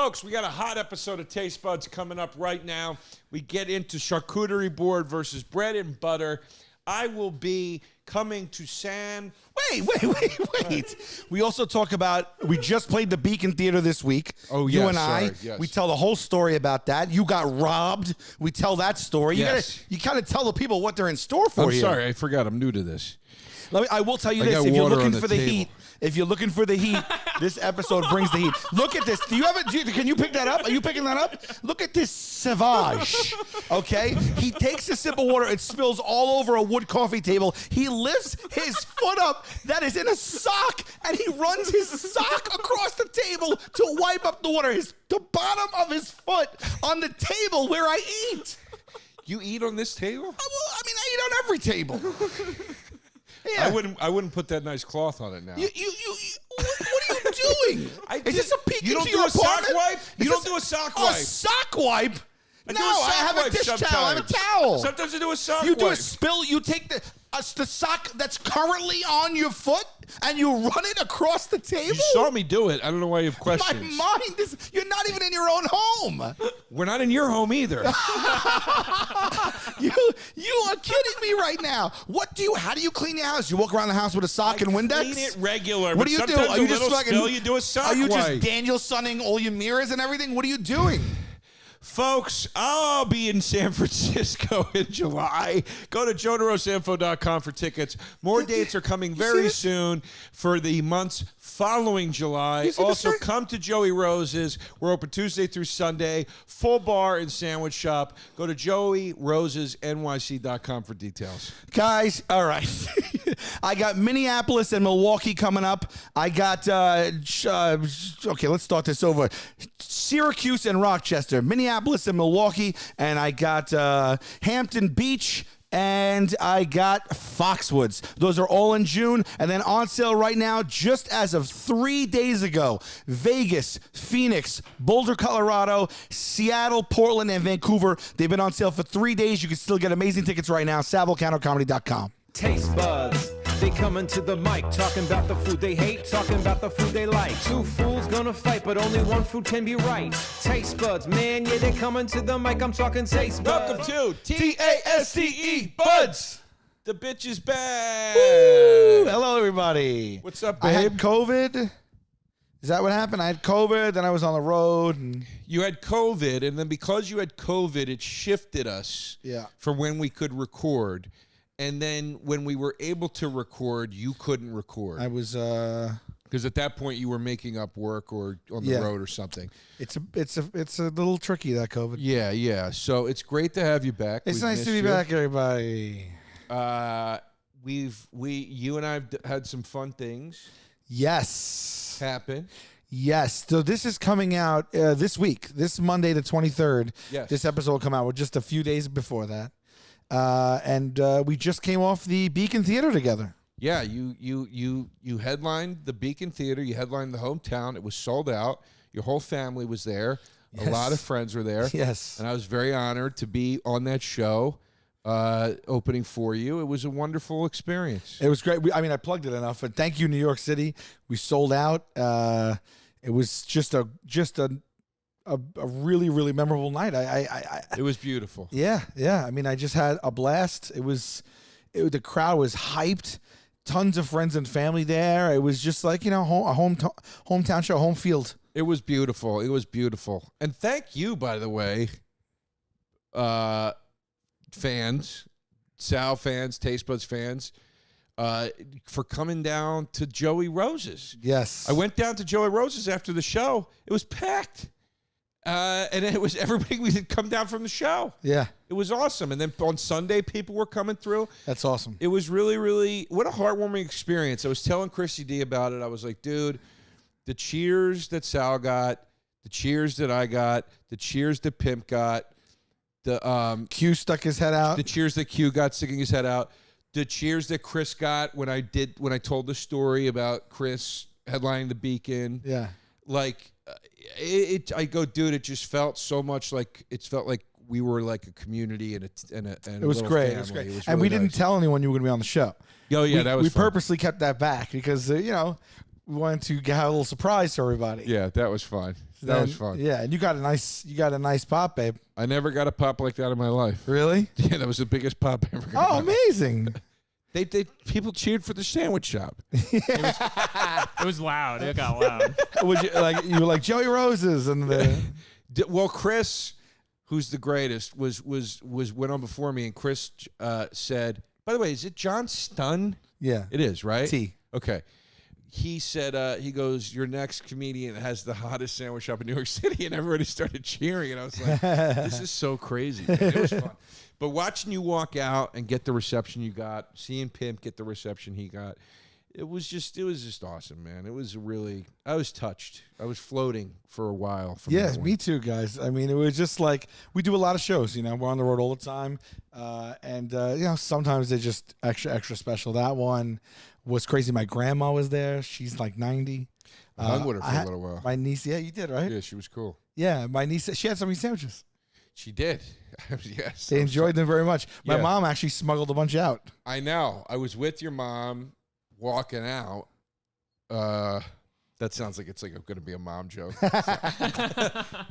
Folks, we got a hot episode of Taste Buds coming up right now. We get into Charcuterie Board versus bread and butter. I will be coming to San... Wait. We also talk about, we just played the Beacon Theater this week. Oh, you yes, and I. yes. We tell the whole story about that. You got robbed. We tell that story. Yes. You kind of tell the people what they're in store for I'm here. sorry, I forgot. I'm new to this. I will tell you I this. got If you're water looking on for the the table. heat, this episode brings the heat. Look at this. Can you pick that up? Are you picking that up? Look at this savage. Okay? He takes a sip of water. It spills all over a wood coffee table. He lifts his foot up that is in a sock, and he runs his sock across the table to wipe up the water. The bottom of his foot on the table where I eat. You eat on this table? I eat on every table. Yeah. I wouldn't put that nice cloth on it now. What are you doing? Is this a peek into your apartment? Sock wipe? You don't do a sock wipe. A sock wipe? I have a dish towel. I have a towel. Sometimes I do a sock wipe. You do a spill. You take the sock that's currently on your foot and you run it across the table? You saw me do it. I don't know why you have questions. My mind is, you're not even in your own home. We're not in your home either. You are kidding me right now. How do you clean your house? You walk around the house with a sock and Windex? Clean it regular. What do you do? Are you just spill, you do a sock wipe. Are you just Daniel Sunning all your mirrors and everything? What are you doing? Folks, I'll be in San Francisco in July. Go to joederosainfo.com for tickets. More dates are coming very soon for the months following July. Also, come to Joey Rose's. We're open Tuesday through Sunday. Full bar and sandwich shop. Go to joeyrosesnyc.com for details. Guys, all right. I got Minneapolis and Milwaukee coming up. I got, okay, let's start this over. Syracuse and Rochester, Minneapolis and Milwaukee, and I got Hampton Beach, and I got Foxwoods. Those are all in June, and then on sale right now, just as of 3 days ago, Vegas, Phoenix, Boulder, Colorado, Seattle, Portland, and Vancouver. They've been on sale for 3 days. You can still get amazing tickets right now. SalVulcanoComedy.com. Taste buds, they coming to the mic, talking about the food they hate, talking about the food they like. Two fools gonna fight, but only one food can be right. Taste buds, man, yeah, they coming to the mic. I'm talking taste buds. Welcome to TASTE Buds. The bitch is back. Woo! Hello, everybody. What's up, I babe? had COVID. Is that what happened? I had COVID, then I was on the road. And You had COVID, and then because you had COVID, it shifted us from when we could record. And then when we were able to record, you couldn't record. I was because at that point you were making up work or on the road or something. It's a little tricky, that COVID. Yeah. So it's great to have you back. It's nice to be back, everybody. You and I've had some fun things Yes. happen. Yes. So this is coming out this week, this Monday the 23rd. Yes. This episode will come out. We're just a few days before that. And we just came off the Beacon Theater together. Yeah, you headlined the Beacon Theater. You headlined the hometown. It was sold out. Your whole family was there. Yes. A lot of friends were there. Yes. And I was very honored to be on that show opening for you. It was a wonderful experience. It was great. I plugged it enough. But thank you, New York City. We sold out. It was just a really, really memorable night. It was beautiful. Yeah. I just had a blast. The crowd was hyped. Tons of friends and family there. It was just like, a hometown show, home field. It was beautiful. And thank you, by the way, fans, Sal fans, Taste Buds fans, for coming down to Joey Rose's. Yes. I went down to Joey Rose's after the show. It was packed. And it was everybody we had come down from the show. Yeah. It was awesome. And then on Sunday, people were coming through. That's awesome. It was really, really, what a heartwarming experience. I was telling Chrissy D about it. I was like, dude, the cheers that Sal got, the cheers that I got, the cheers that Pimp got, the Q stuck his head out. The cheers that Q got sticking his head out, the cheers that Chris got when I told the story about Chris headlining the Beacon. Yeah. Like, I go, dude, it just felt so much like, it felt like we were like a community and it was great. Family. It was great. It was and really we didn't tell anyone you were going to be on the show. Oh, yeah, that was We fun. purposely kept that back because, we wanted to have a little surprise to everybody. Yeah, that was fun. That was fun. Yeah, and you got a nice pop, babe. I never got a pop like that in my life. Really? Yeah, that was the biggest pop I ever got. Oh, amazing. They people cheered for the sandwich shop. It was loud. It got loud. You were like Joey Roses and the. Well, Chris, who's the greatest, was went on before me, and Chris said, by the way, is it John Stun? Yeah. It is, right? T. Okay. He said, he goes, your next comedian has the hottest sandwich shop in New York City, and everybody started cheering, and I was like, this is so crazy. Man. It was fun. But watching you walk out and get the reception you got, seeing Pimp get the reception he got, it was just awesome, man. It was I was touched. I was floating for a while. From Yeah, that one. me too, guys. I mean, it was just like we do a lot of shows. We're on the road all the time, and sometimes they're just extra special. That one was crazy. My grandma was there. She's like 90. I hung with her for a little while. My niece, yeah, you did, right? Yeah, she was cool. Yeah, my niece, she had so many sandwiches. She did. Yes. They enjoyed them very much. My Yeah. mom actually smuggled a bunch out. I know. I was with your mom walking out. That sounds like it's like going to be a mom joke.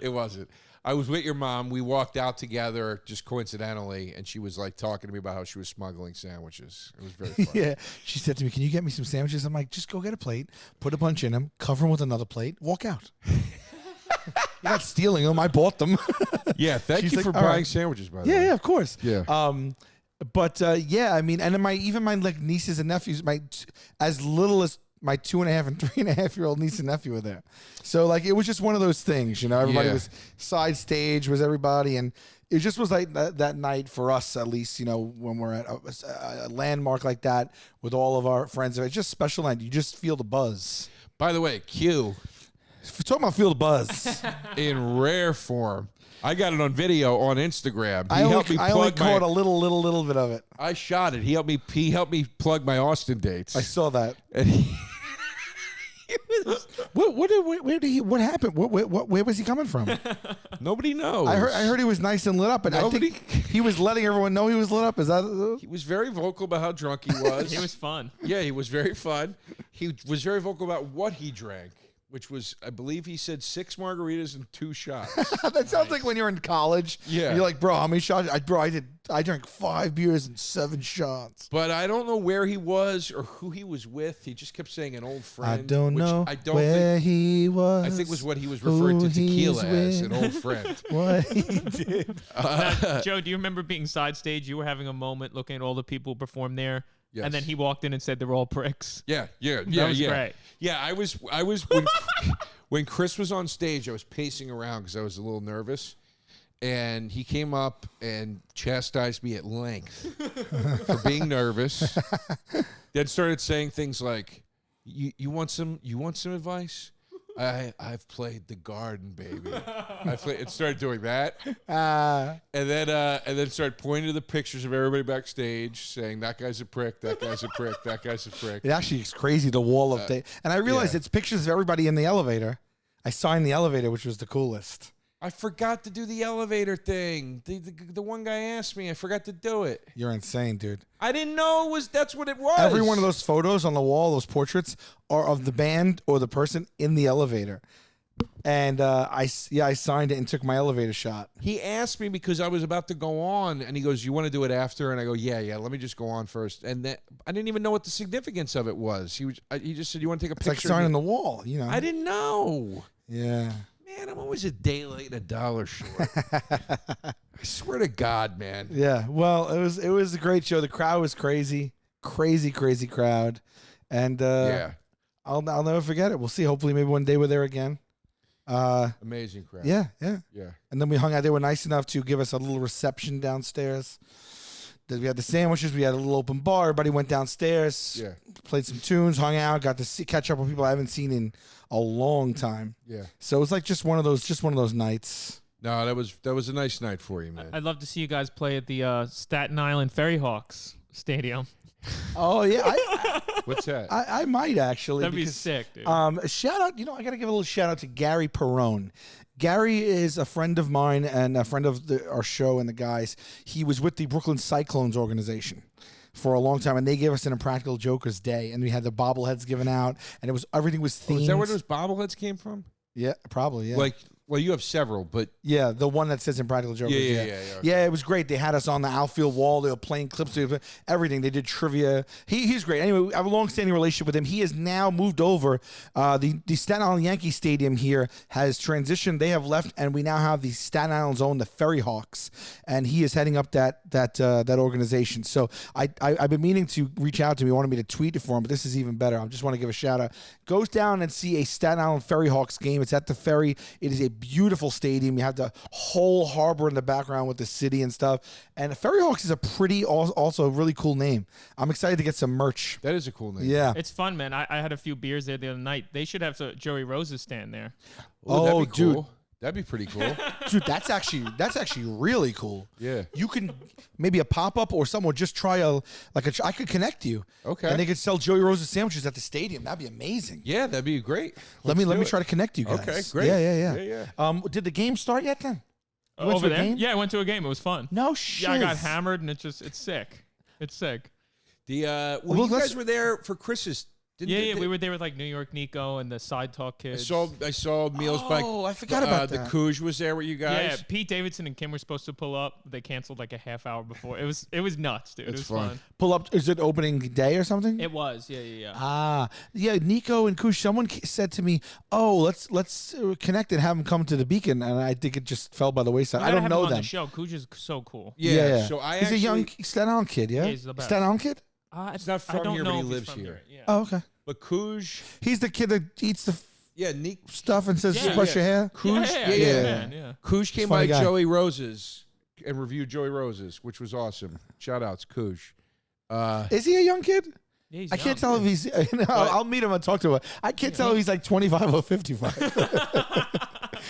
It wasn't. I was with your mom. We walked out together just coincidentally, and she was like talking to me about how she was smuggling sandwiches. It was very fun. Yeah. She said to me, "Can you get me some sandwiches?" I'm like, "Just go get a plate, put a bunch in them, cover them with another plate, walk out." You're not stealing them. I bought them. Yeah, thank She's you like, for "All buying right." sandwiches, by the way. Yeah, of course. Yeah. But yeah, I mean, and then my like nieces and nephews, as little as my 2.5 and 3.5-year-old niece and nephew were there. So like it was just one of those things, everybody Yeah. was side stage, was everybody, and it just was like that night for us, at least, when we're at a landmark like that with all of our friends. It's just a special night. You just feel the buzz. By the way, Q, Talking about feel the buzz. in rare form. I got it on video on Instagram. I only caught a little bit of it. I shot it. He helped me plug my Austin dates. I saw that. And What happened? Where was he coming from? nobody knows. I heard he was nice and lit up, and I think he was letting everyone know he was lit up. Is that? He was very vocal about how drunk he was. It was fun. Yeah, he was very fun. He was very vocal about what he drank, which was, I believe he said 6 margaritas and 2 shots. That sounds like when you're in college. Yeah. And you're like, bro, how many shots? I drank 5 beers and 7 shots. But I don't know where he was or who he was with. He just kept saying an old friend. I don't which know I don't where think, he was. I think was what he was referring to tequila as, an old friend. What he did. Joe, do you remember being side stage? You were having a moment looking at all the people who performed there. Yes. And then he walked in and said they're all pricks. Yeah. That was great. Yeah, I was when Chris was on stage, I was pacing around because I was a little nervous. And he came up and chastised me at length for being nervous. Then started saying things like, "You want some advice? I've played the garden, baby." It started doing that, and then started pointing to the pictures of everybody backstage, saying, "That guy's a prick. That guy's a prick. That guy's a prick." It actually is crazy, the wall of day. And I realized yeah. it's pictures of everybody in the elevator. I signed the elevator, which was the coolest. I forgot to do the elevator thing. The one guy asked me. I forgot to do it. You're insane, dude. I didn't know that's what it was. Every one of those photos on the wall, those portraits, are of the band or the person in the elevator. And I signed it and took my elevator shot. He asked me because I was about to go on, and he goes, "You want to do it after?" And I go, "Yeah. Let me just go on first." And then I didn't even know what the significance of it was. He just said, "You want to take a It's picture?" like signing the wall, I didn't know. Yeah. Man, I'm always a day late and a dollar short. I swear to God, man. Yeah. Well, it was a great show. The crowd was crazy crowd, and Yeah, I'll never forget it. We'll see. Hopefully, maybe one day we're there again. amazing crowd. Yeah. Yeah. And then we hung out. They were nice enough to give us a little reception downstairs. Then we had the sandwiches. We had a little open bar. Everybody went downstairs. Yeah. Played some tunes, hung out, got to catch up with people I haven't seen in a long time. Yeah. So it was like just one of those nights. No, that was a nice night for you, man. I'd love to see you guys play at the Staten Island Ferry Hawks Stadium. Oh yeah, What's that? I might actually. That'd be because, sick, dude. A shout out. I got to give a little shout out to Gary Perrone. Gary is a friend of mine and a friend of our show and the guys. He was with the Brooklyn Cyclones organization for a long time, and they gave us an Impractical Jokers Day, and we had the bobbleheads given out, and everything was themed. Is that where those bobbleheads came from? Yeah, probably. Yeah. Well, you have several, but Yeah, the one that says Impractical Jokers. Yeah, Yeah, it was great. They had us on the outfield wall. They were playing clips. They were everything. They did trivia. He's great. Anyway, I have a long-standing relationship with him. He has now moved over. The Staten Island Yankee Stadium here has transitioned. They have left, and we now have the Staten Island's own, the Ferry Hawks, and he is heading up that organization. So I've been meaning to reach out to him. He wanted me to tweet it for him, but this is even better. I just want to give a shout-out. Goes down and see a Staten Island Ferry Hawks game. It's at the Ferry. It is a beautiful stadium. You have the whole harbor in the background with the city and stuff. And Ferry Hawks is a also really cool name. I'm excited to get some merch. that is a cool name. Yeah. It's fun, man. I had a few beers there the other night. They should have Joey Rose's stand there. Ooh, that'd Oh, be cool. dude. That'd be pretty cool. Dude, that's actually really cool. Yeah. You can maybe a pop-up or someone just try I could connect you. Okay. And they could sell Joey Rose's sandwiches at the stadium. That'd be amazing. Yeah, that'd be great. Let Let's me do it. try to connect you guys. Okay, great. Yeah. Did the game start yet then? You went Over to a there? game? Yeah, I went to a game. It was fun. No shit. Yeah, I got hammered, and it's sick. It's sick. The Well, you let's- guys were there for Chris's. Yeah, we were there with like New York Nico and the Side Talk I kids. saw Meals by. Oh, I forgot about The that. Couge was there with you Yeah, guys. Pete Davidson and Kim were supposed to pull up. They canceled like a half hour before. It was nuts, dude. It's it was fun. fun. Pull up. Is it opening day or something? It was. Yeah. Yeah. Nico and Kush. Someone said to me, "Oh, let's connect and have them come to the Beacon," and I think it just fell by the wayside. You I gotta don't have know him on them. the show. Kuj is so cool. Yeah. So I he's actually, a young Staten Island kid. Yeah, Yeah, he's the best. Staten Island kid. He's not from here, but he lives here. Yeah. Oh, okay. But Couge, He's the kid that eats the yeah, Nick stuff and says, Yeah, "Brush yeah. your hair." Couge, yeah, man, yeah. Couge came funny by guy. Joey Rose's and reviewed Joey Rose's, which was awesome. Shout outs, Couge. Is he a young kid? Yeah, he's I can't young, tell if he's. I'll meet him and talk to him. I can't tell if he's like 25 or 55.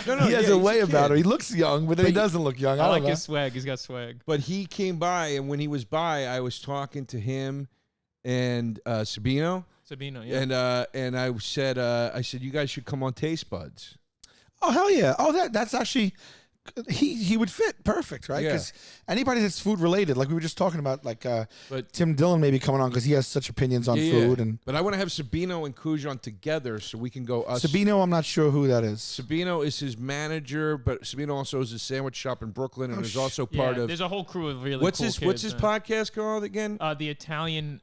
No, He has yeah, a he's way about kid. him. He looks young, but then he doesn't look young. I I don't like know. his swag. He's got swag. But he came by, and when he was by, I was talking to him and Sabino, Sabino, yeah. and I said, you guys should come on Taste Buds. Oh hell yeah! Oh that's actually he would fit perfect, right? Yeah. Because anybody that's food related, like we were just talking about, like But Tim Dillon maybe coming on because he has such opinions on yeah, food. yeah. And But I want to have Sabino and Couge on together so we can go us. Sabino, I'm not sure who that is. Sabino is his manager, but Sabino also has a sandwich shop in Brooklyn and is also part of. There's a whole crew of really What's cool his kids, What's his man. podcast called again? The Italian.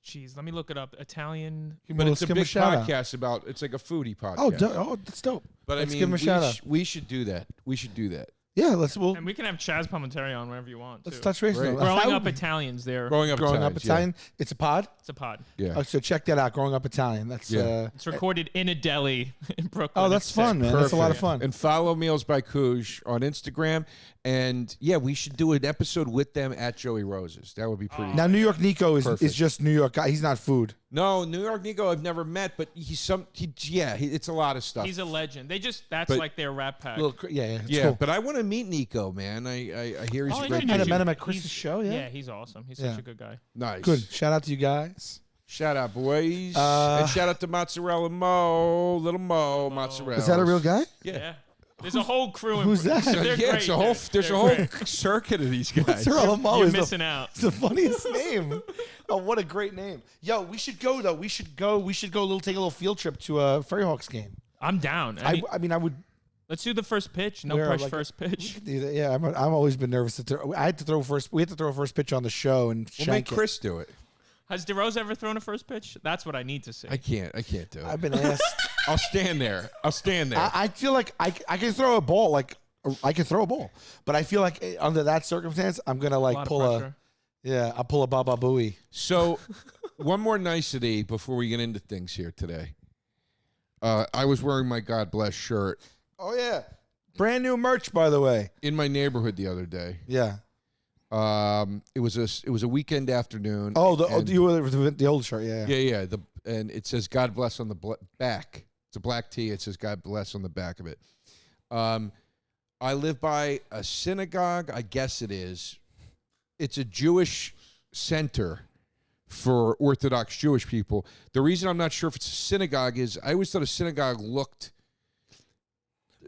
Jeez, let me look it up. Italian. But it's a give him big shout out. podcast about. It's like a foodie podcast. Oh, that's dope. But Let's I mean, give him a shout out. we should do that. We should do that. Yeah, And we can have Chaz Palminteri on wherever you want. let's too. touch base. Great. on it. Growing How- Up Italians there. Growing up Growing Italians, Up Italian. It's a pod. It's a pod. Yeah. Oh, so check that out. Growing Up Italian. That's Yeah. It's recorded in a deli in Brooklyn. Oh, that's It's fun, sick. man. That's a lot of Perfect. fun. And follow Meals by Couge on Instagram. And yeah, we should do an episode with them at Joey Rose's. That would be pretty. Now, New York Nico is Perfect. just New York guy. He's not food. No, New York Nico I've never met, but it's a lot of stuff. He's a legend. That's But- like their rap pack. Yeah, it's yeah, cool. but I want to meet Nico, man. I hear he's Oh, a I great I dude. met him at Chris's He's- show, yeah? Yeah, he's awesome. He's Yeah. such a good guy. Nice. Good. Shout out to you guys. Shout out, boys. And shout out to Mozzarella Mo, Little Mo, Mozzarella. Is that a real guy? Yeah. There's a whole crew. who's that? They're Yeah, great, it's a whole, dude. there's They're a whole great. circuit of these guys. Mozzarella Mo You're is missing out. It's the funniest name. Oh, what a great name. Yo, we should go, though. We should go take a little field trip to a Ferry Hawks game. I'm down. I mean, I would. Let's do the first pitch. No Where, pressure like, first pitch. Yeah, I'm always been nervous. I had to throw first. We had to throw a first pitch on the show and We'll make shank it. Chris do it. Has DeRosa ever thrown a first pitch? That's what I need to see. I can't do it. I've been asked. I'll stand there. I feel like I can throw a ball. Like I can throw a ball, but I feel like under that circumstance, I'm gonna a like lot of pull pressure. I'll pull a Baba Booey. So, one more nicety before we get into things here today. I was wearing my God Bless shirt Oh yeah, brand new merch, by the way. in my neighborhood the other day. Yeah. It was a weekend afternoon. Oh, and- you were the old shirt. Yeah. yeah. And it says God Bless on the back. It's a black tee. It says God Bless on the back of it. I live by a synagogue. I guess it is. It's a Jewish center for Orthodox Jewish people. The reason I'm not sure if it's a synagogue is I always thought a synagogue looked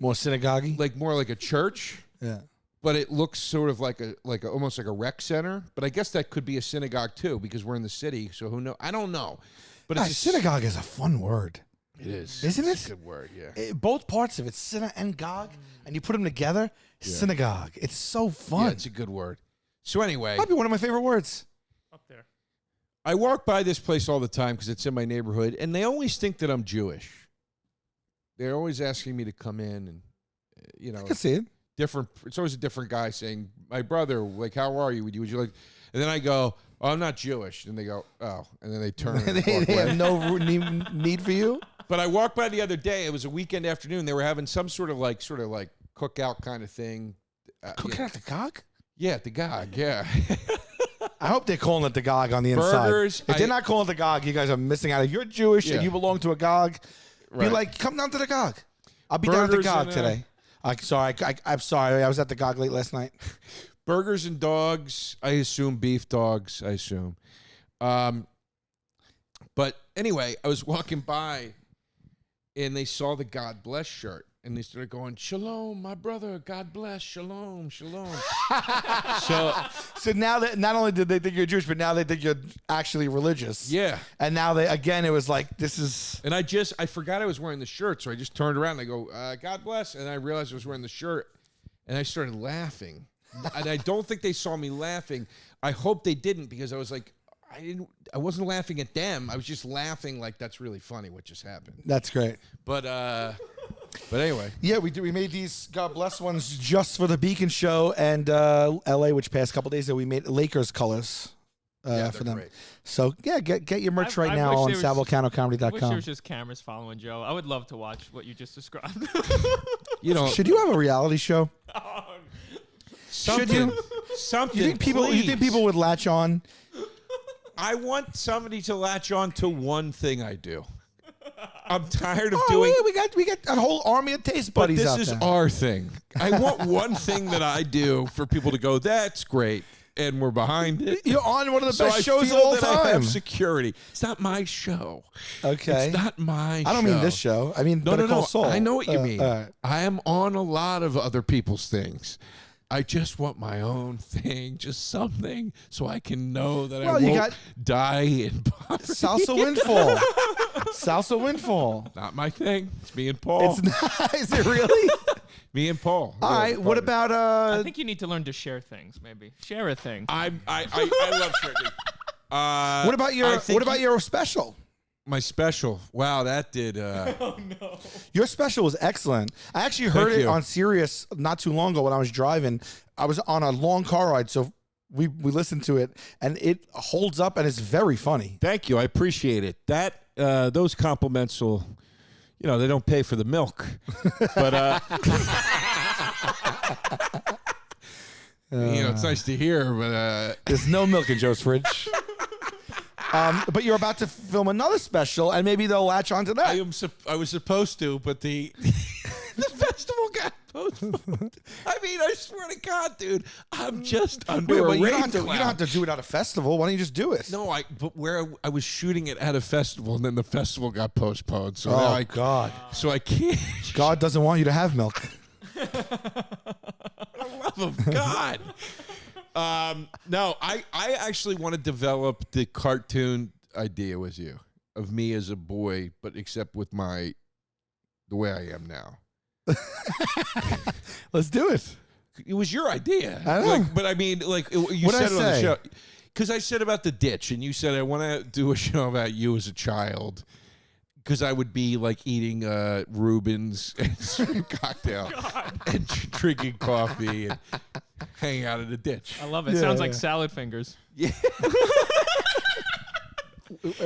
More synagogue. more like a church, Yeah. but it looks sort of like almost like a rec center. But I guess that could be a synagogue too because we're in the city. So who knows? I don't know. But it's a Synagogue is a fun word. It is. Isn't It's it? a good word, yeah. Both parts of it, Sinna and Gog, and you put them together, synagogue. It's so fun. Yeah, it's a good word. So anyway, Might be one of my favorite words. Up there. I walk by this place all the time because it's in my neighborhood, and they always think that I'm Jewish. They're always asking me to come in, and I can see it. different. It's always a different guy saying, "My brother, like, how are you? Would you like?" And then I go, "Oh, I'm not Jewish." And they go, "Oh," and then they turn. And they walk away. have no need for you. But I walked by the other day. It was a weekend afternoon. They were having some sort of like cookout kind of thing. Cooking at the Gog? Yeah, at the Gog. Yeah. I hope they're calling it the Gog on the inside. Burgers, If they're not calling it the Gog, you guys are missing out. If you're Jewish Yeah. and you belong to a Gog, be Right. like, come down to the Gog. I'll be down at the Burgers Gog and, today. I'm sorry. I was at the Gog late last night. Burgers and dogs. I assume beef dogs. I assume. But anyway, I was walking by, and they saw the God bless shirt, and they started going, "Shalom, my brother. God bless. Shalom, shalom." So now that not only did they think you're Jewish, but now they think you're actually religious. Yeah. And now it was like, this is. And I forgot I was wearing the shirt, so I just turned around and I go, "God bless," and I realized I was wearing the shirt, and I started laughing. And I don't think they saw me laughing. I hope they didn't, because I was like, I wasn't laughing at them. I was just laughing like, that's really funny what just happened. That's great. But anyway. Yeah, we made these God bless ones just for the Beacon show and LA, which passed a couple days ago. We made Lakers colors Yeah, for they're them. great. So yeah, get your merch right I now wish on there was- I wish there salvolcanocomedy.com. was just cameras following Joe. I would love to watch what you just described. You know, Should you have a reality show? something, should you? something. You think people would latch on? I want somebody to latch on to one thing I do. I'm tired of doing. We got a whole army of taste But buddies this out is there. our thing. I want one thing that I do for people to go, "That's great," and we're behind it. You're on one of the So best I shows of feel all that I time. have security. It's not my show. Okay. It's not my show. I don't mean this show. I mean Better Call Saul. I know what you mean. all right. I am on a lot of other people's things. I just want my own thing, just something, so I can know that I Well, you won't got- die in poverty. Salsa Windfall. Salsa Windfall. Not my thing. It's me and Paul. It's not. Is it really? Me and Paul. All right. What about I think you need to learn to share things. Maybe share a thing. I love shirting. what about your special? My special? Wow, that did. Your special was excellent. I actually heard Thank it you. on Sirius not too long ago when I was driving. I was on a long car ride, so we listened to it, and it holds up and it's very funny. Thank you. I appreciate it. That those compliments will, they don't pay for the milk, but it's nice to hear. But There's no milk in Joe's fridge. But you're about to film another special, and maybe they'll latch onto that. I was supposed to, but the festival got postponed. I mean, I swear to God, dude, I'm just under a Wait, you rain don't have to. You cloud. don't have to do it at a festival. Why don't you just do it? No, but where I was shooting it at a festival, and then the festival got postponed. So now God! So I can't. God doesn't want you to have milk. For the love of God. No, I actually want to develop the cartoon idea with you of me as a boy, but except with the way I am now. Let's do it. It was your idea. I know. But I mean, you What'd I said it on the say? show. Because I said about the ditch, and you said I want to do a show about you as a child. Because I would be like eating Reuben's and shrimp cocktail and drinking coffee and hanging out in the ditch. I love it. Yeah, Sounds like yeah. salad fingers. Yeah.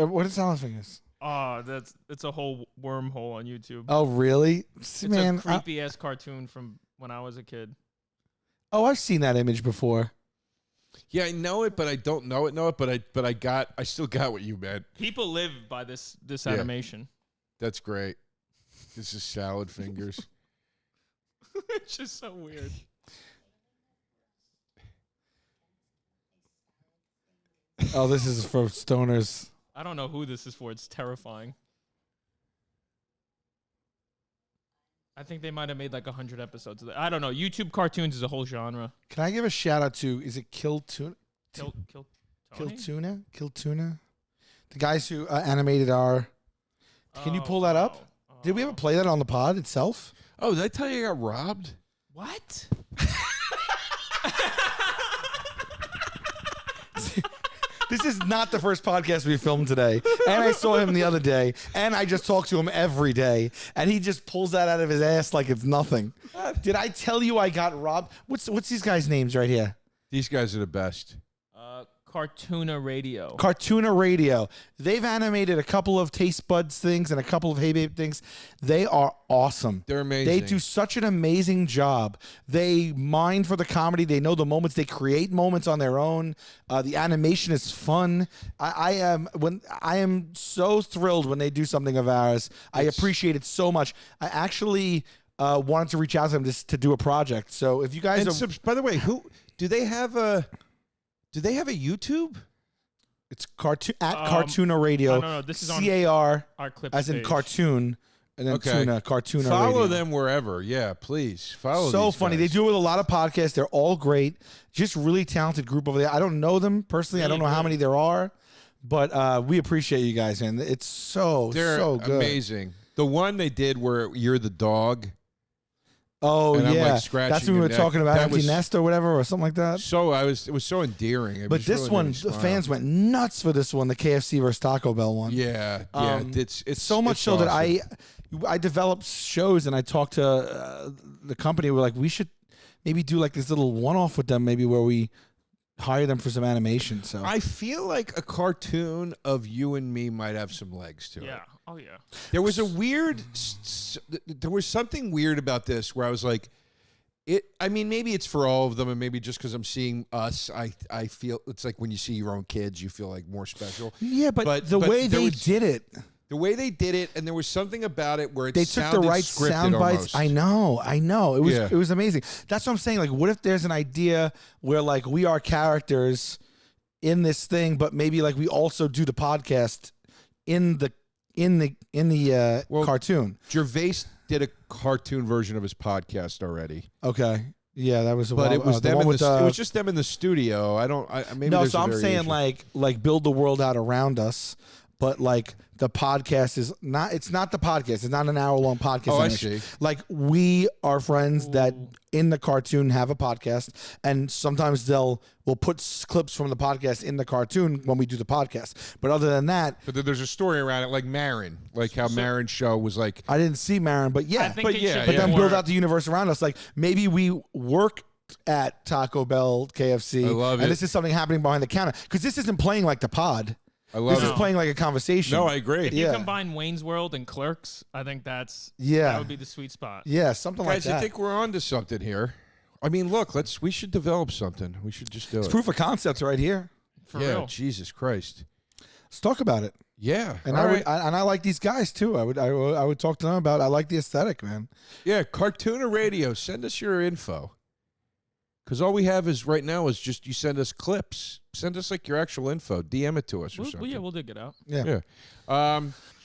What is salad fingers? Oh, it's a whole wormhole on YouTube. Oh, really? It's Man, a creepy ass cartoon from when I was a kid. I've seen that image before. Yeah, I know it, but I don't know it. But I still got what you meant. People live by this Yeah. animation. That's great. This is salad fingers. It's just so weird. Oh, this is for stoners. I don't know who this is for. It's terrifying. I think they might have made like 100 episodes of that. I don't know. YouTube cartoons is a whole genre. Can I give a shout out to? Is it Kill Tuna? Kill Tony? Kill Tuna? The guys who animated our Can you pull that up? Did we ever play that on the pod itself? Oh, did I tell you I got robbed? What? This is not the first podcast we filmed today. And I saw him the other day, and I just talk to him every day, and he just pulls that out of his ass like it's nothing. Did I tell you I got robbed? What's these guys' names right here? These guys are the best. Cartoona Radio. Cartoona Radio. They've animated a couple of Taste Buds things and a couple of Hey Babe things. They are awesome. They're amazing. They do such an amazing job. They mine for the comedy. They know the moments. They create moments on their own. The animation is fun. I am so thrilled when they do something of ours. I appreciate it so much. I actually wanted to reach out to them to do a project. So if you guys by the way, who do they have a YouTube? It's Cartoona Radio. No, this is on CAR our clip as in page. cartoon, and then Cartoona Follow Radio. them wherever. Yeah, please follow. So these funny. guys. They do it with a lot of podcasts. They're all great. Just really talented group over there. I don't know them personally. I don't know how many there are, but we appreciate you guys, man. It's so good. Amazing. The one they did where you're the dog. Oh and I'm, yeah, like, scratching that's when we your were neck. talking about That Empty was- Nest or whatever, or something like that. It was so endearing. But this one, the fans went nuts for this one, the KFC versus Taco Bell one. Yeah, it's so much it's so that awesome. I developed shows and I talked to the company. We're like, we should maybe do like this little one-off with them, maybe where we hire them for some animation. So I feel like a cartoon of you and me might have some legs to it. Yeah. Oh yeah. There was there was something weird about this where I was like, I mean, maybe it's for all of them, and maybe just because I'm seeing us, I feel it's like when you see your own kids, you feel like more special. yeah, but the way they did it. The way they did it, and there was something about it where They took the right sound bites. I know. It was amazing. That's what I'm saying. Like, what if there's an idea where like we are characters in this thing, but maybe like we also do the podcast in the cartoon. Gervais did a cartoon version of his podcast already. Okay. Yeah, that was. But it was them one in with it was just them in the studio. Maybe no. there's So a I'm saying variation. like build the world out around us, but like the podcast is not. It's not the podcast. It's not an hour-long podcast. Oh, I animation. see. Like we are friends that in the cartoon have a podcast, and sometimes we'll put clips from the podcast in the cartoon when we do the podcast. But other than that, But then there's a story around it, like Marin, like how Marin's show was like. I didn't see Marin. But yeah, I think But it yeah, should but be then more- build out the universe around us. Like maybe we work at Taco Bell, KFC, I love and it. this is something happening behind the counter because this isn't playing like the pod. I love This is it. playing like a conversation. No, I agree. If you Yeah. combine Wayne's World and Clerks, I think that Yeah. would be the sweet spot. Yeah, something like Guys, that. I think we're on to something here. I mean, look, we should develop something. We should just do it. Proof of concept right here. For yeah, real. Jesus Christ. Let's talk about it. Yeah. And all I right. would, I like these guys too. I would talk to them about. I like the aesthetic, man. Yeah, Cartoona Radio, send us your info. Because all we have is right now is just you send us clips. Send us like your actual info. DM it to us or something. We'll dig it out. Yeah. Yeah.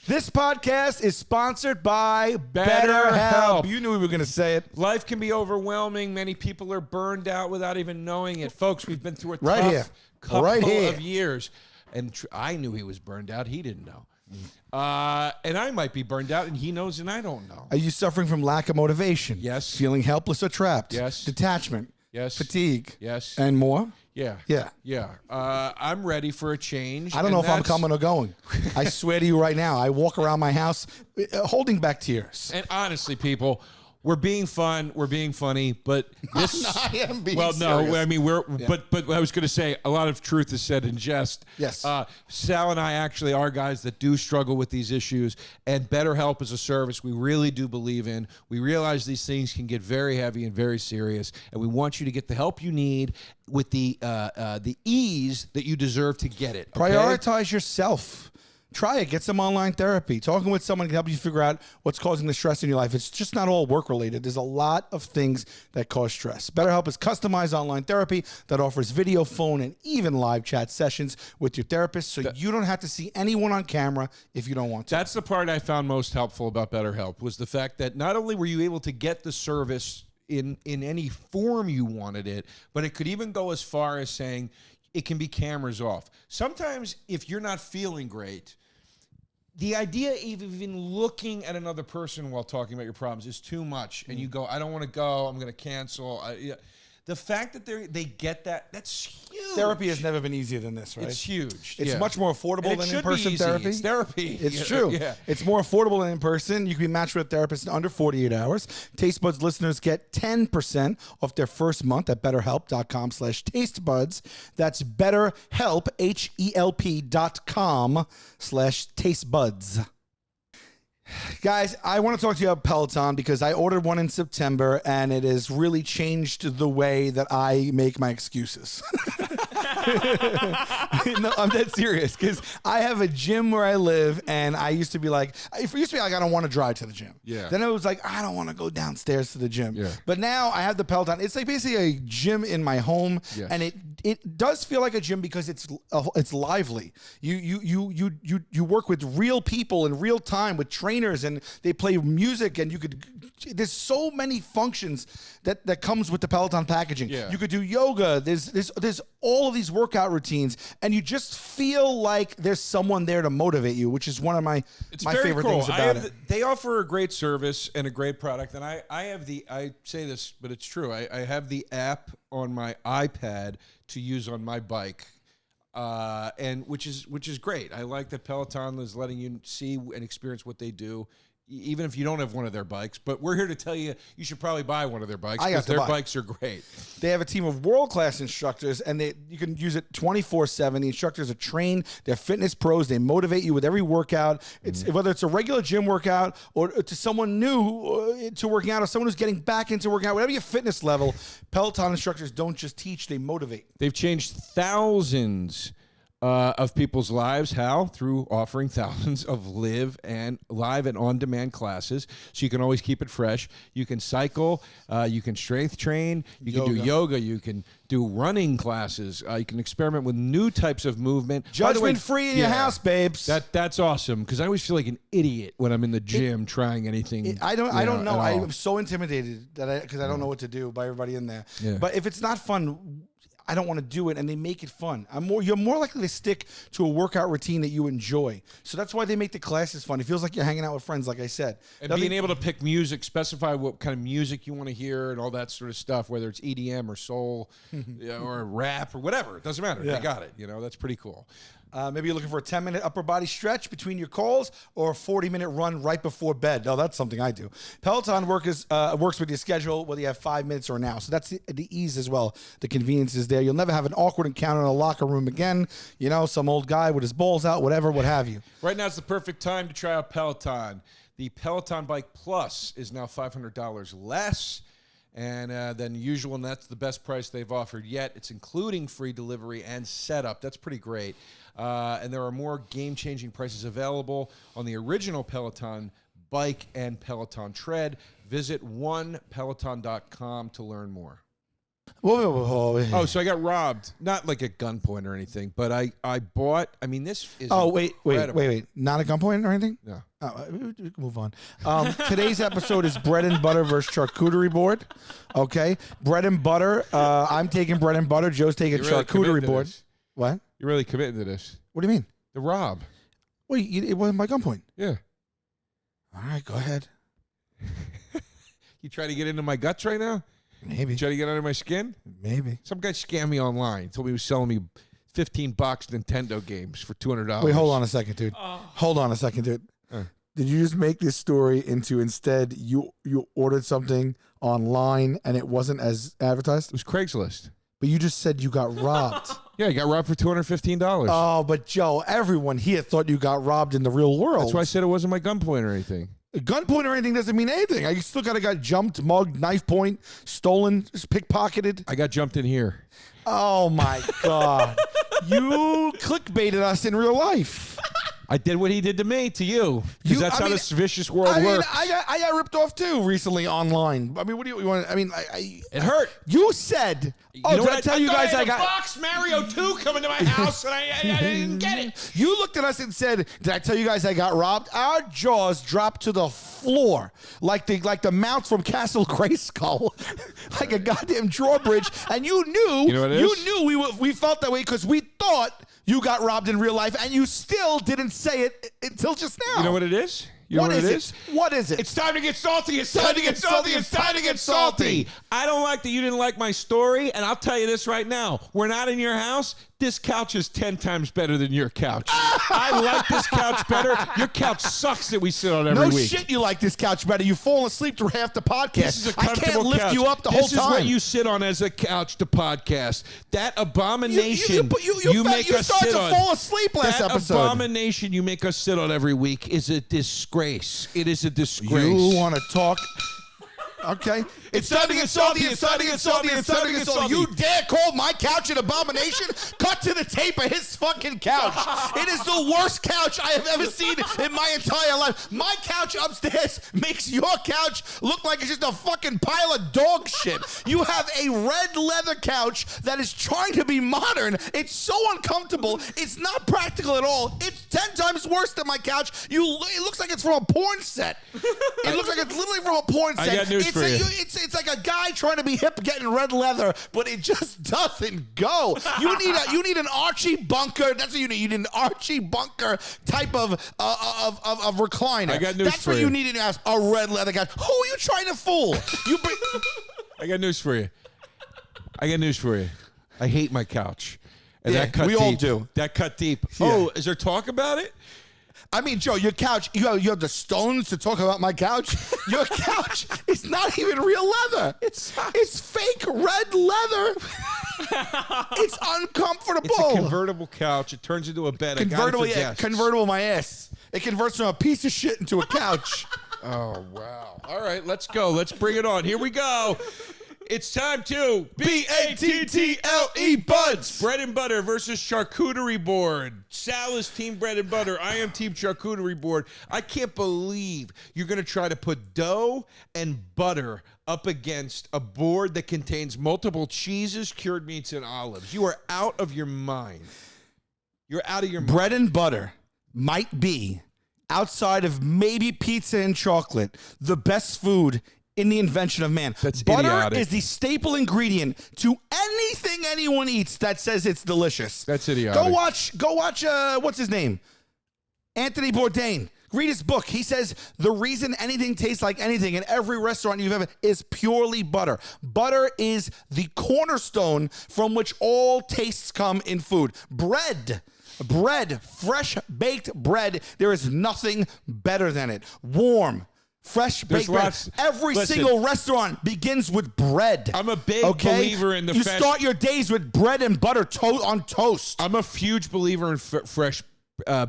This podcast is sponsored by BetterHelp. BetterHelp. You knew we were going to say it. Life can be overwhelming. Many people are burned out without even knowing it. Folks, we've been through a Right tough here. couple Right here. of years. And I knew he was burned out. He didn't know. And I might be burned out, and he knows, and I don't know. Are you suffering from lack of motivation? Yes. Feeling helpless or trapped? Yes. Detachment? Yes. Fatigue? Yes. And more? Yeah. Yeah. Yeah. I'm ready for a change. I don't know if I'm coming or going. I swear to you right now, I walk around my house holding back tears. And honestly, people, we're being fun, we're being funny, but this. I am being well, no, serious. I mean but I was going to say a lot of truth is said in jest. Yes. Sal and I actually are guys that do struggle with these issues, and BetterHelp is a service we really do believe in. We realize these things can get very heavy and very serious, and we want you to get the help you need with the ease that you deserve to get it. Okay? Prioritize yourself. Try it. Get some online therapy. Talking with someone can help you figure out what's causing the stress in your life. It's just not all work related. There's a lot of things that cause stress. BetterHelp is customized online therapy that offers video, phone, and even live chat sessions with your therapist, so you don't have to see anyone on camera if you don't want to. That's the part I found most helpful about BetterHelp was the fact that not only were you able to get the service in any form you wanted it, but it could even go as far as saying it can be cameras off. Sometimes if you're not feeling great, the idea of even looking at another person while talking about your problems is too much, and you go, I don't want to go, I'm going to cancel. The fact that they get that's huge. Therapy has never been easier than this, right? It's huge. It's much more affordable than in-person therapy. It's therapy. It's true. Yeah. It's more affordable than in person. You can be matched with a therapist in under 48 hours. Taste Buds listeners get 10% off their first month at BetterHelp.com/tastebuds. That's BetterHelp, HELP.com/tastebuds. Guys, I want to talk to you about Peloton because I ordered one in September and it has really changed the way that I make my excuses. No, I'm dead serious because I have a gym where I live and I used to be like, I don't want to drive to the gym. Yeah. Then it was like, I don't want to go downstairs to the gym. Yeah. But now I have the Peloton. It's like basically a gym in my home, Yes. and it does feel like a gym because it's lively. You work with real people in real time with trainers, and they play music, and there's so many functions that comes with the Peloton packaging. Yeah. You could do yoga. There's all of these workout routines, and you just feel like there's someone there to motivate you, which is one of my very favorite cool. things about it. They offer a great service and a great product, and I say this, but it's true. I have the app on my iPad to use on my bike, and which is great. I like that Peloton is letting you see and experience what they do, even if you don't have one of their bikes. But we're here to tell you should probably buy one of their bikes because their bikes are great. They have a team of world-class instructors, and you can use it 24/7. The instructors are trained. They're fitness pros. They motivate you with every workout. It's whether it's a regular gym workout or to someone new to working out or someone who's getting back into working out, whatever your fitness level, Peloton instructors don't just teach, they motivate. They've changed thousands of people's lives. How? Through offering thousands of live and on-demand classes, so you can always keep it fresh. You can cycle, you can strength train, you can do yoga, you can do running classes, you can experiment with new types of movement. Judgment-free in your house, babes. That's awesome, because I always feel like an idiot when I'm in the gym trying anything. I don't know. at all. I'm so intimidated because I don't know what to do by everybody in there. Yeah. But if it's not fun, I don't want to do it, and they make it fun. You're more likely to stick to a workout routine that you enjoy. So that's why they make the classes fun. It feels like you're hanging out with friends, like I said. And being able to pick music, specify what kind of music you want to hear and all that sort of stuff, whether it's EDM or soul or rap or whatever. It doesn't matter. Yeah. They got it. That's pretty cool. Maybe you're looking for a 10-minute upper body stretch between your calls or a 40-minute run right before bed. Oh, that's something I do. Peloton works with your schedule, whether you have 5 minutes or an hour. So that's the ease as well. The convenience is there. You'll never have an awkward encounter in a locker room again. Some old guy with his balls out, whatever, what have you. Right now is the perfect time to try out Peloton. The Peloton Bike Plus is now $500 less than usual, and that's the best price they've offered yet. It's including free delivery and setup. That's pretty great. And there are more game-changing prices available on the original Peloton Bike and Peloton Tread. Visit onepeloton.com to learn more. Whoa. So I got robbed. Not like at gunpoint or anything, but I bought, this is wait. incredible. Not a gunpoint or anything? No. We can move on. Today's episode is bread and butter versus charcuterie board. Okay? Bread and butter. I'm taking bread and butter. Joe's taking charcuterie board. What? You're really committing to this. What do you mean? The rob. Wait, it wasn't by gunpoint. Yeah. All right, go ahead. You try to get into my guts right now? Maybe. You try to get under my skin? Maybe. Some guy scammed me online. Told me he was selling me 15 box Nintendo games for $200. Wait, hold on a second, dude. Hold on a second, dude. Did you just make this story into instead you ordered something online and it wasn't as advertised? It was Craigslist. But you just said you got robbed. Yeah, I got robbed for $215. Oh, but Joe, everyone here thought you got robbed in the real world. That's why I said it wasn't my gunpoint or anything. Gunpoint or anything doesn't mean anything. I still got jumped, mugged, knife point, stolen, pickpocketed. I got jumped in here. Oh my God. You clickbaited us in real life. I did what he did to me, to you. Because that's how this vicious world works. I got ripped off too recently online. What do you want? It hurt. You said. Did I tell you guys I got Fox Mario 2 coming to my house and I didn't get it. You looked at us and said, "Did I tell you guys I got robbed?" Our jaws dropped to the floor like the mounts from Castle Grayskull, like a goddamn drawbridge. And you knew, You know what it is? we felt that way because we thought You got robbed in real life, and you still didn't say it until just now. You know what it is? You know what it is? What is it? It's time to get salty. It's time to get salty. It's time to get salty. I don't like that you didn't like my story, and I'll tell you this right now. We're not in your house. This couch is 10 times better than your couch. I like this couch better. Your couch sucks that we sit on every week. No shit, you like this couch better. You've fallen asleep through half the podcast. This is a comfortable I can't lift couch. you up the whole time. This is what you sit on as a couch to podcast. That abomination you make us sit on. You started to fall asleep last episode. That abomination you make us sit on every week is a disgrace. It is a disgrace. You want to talk? Okay. It's time to get salty. It's time to get salty. It's time to get salty. You dare call my couch an abomination? Cut to the tape of his fucking couch. It is the worst couch I have ever seen in my entire life. My couch upstairs makes your couch look like it's just a fucking pile of dog shit. You have a red leather couch that is trying to be modern. It's so uncomfortable. It's not practical at all. It's 10 times worse than my couch. It looks like it's from a porn set. It looks like it's literally from a porn set. I got news for you. It's like a guy trying to be hip getting red leather, but it just doesn't go. You need an Archie Bunker. That's what you need. You need an Archie Bunker type of recliner. I got news That's for what you. you need in your house. A red leather couch. Who are you trying to fool? I got news for you. I hate my couch. And Yeah, that cut we deep. all do. That cut deep. Yeah. Oh, is there talk about it? I mean, Joe, your couch, you have the stones to talk about my couch. Your couch is not even real leather. It's fake red leather. It's uncomfortable. It's a convertible couch. It turns into a bed. Convertible, I got it for guests. convertible my ass. It converts from a piece of shit into a couch. Oh, wow. All right, let's go. Let's bring it on. Here we go. It's time to BATTLE Buds. Bread and butter versus charcuterie board. Sal is team bread and butter. I am team charcuterie board. I can't believe you're going to try to put dough and butter up against a board that contains multiple cheeses, cured meats, and olives. You are out of your mind. You're out of your mind. Bread and butter might be, outside of maybe pizza and chocolate, the best food in the invention of man. That's butter idiotic. is the staple ingredient to anything anyone eats that says it's delicious. That's idiotic. Go watch what's his name? Anthony Bourdain. Read his book. He says the reason anything tastes like anything in every restaurant you've ever is purely butter. Butter is the cornerstone from which all tastes come in food. Bread, fresh baked bread, there is nothing better than it. Warm, fresh baked bread. Every single restaurant begins with bread. I'm a big believer in the You start your days with bread and butter on toast. I'm a huge believer in fresh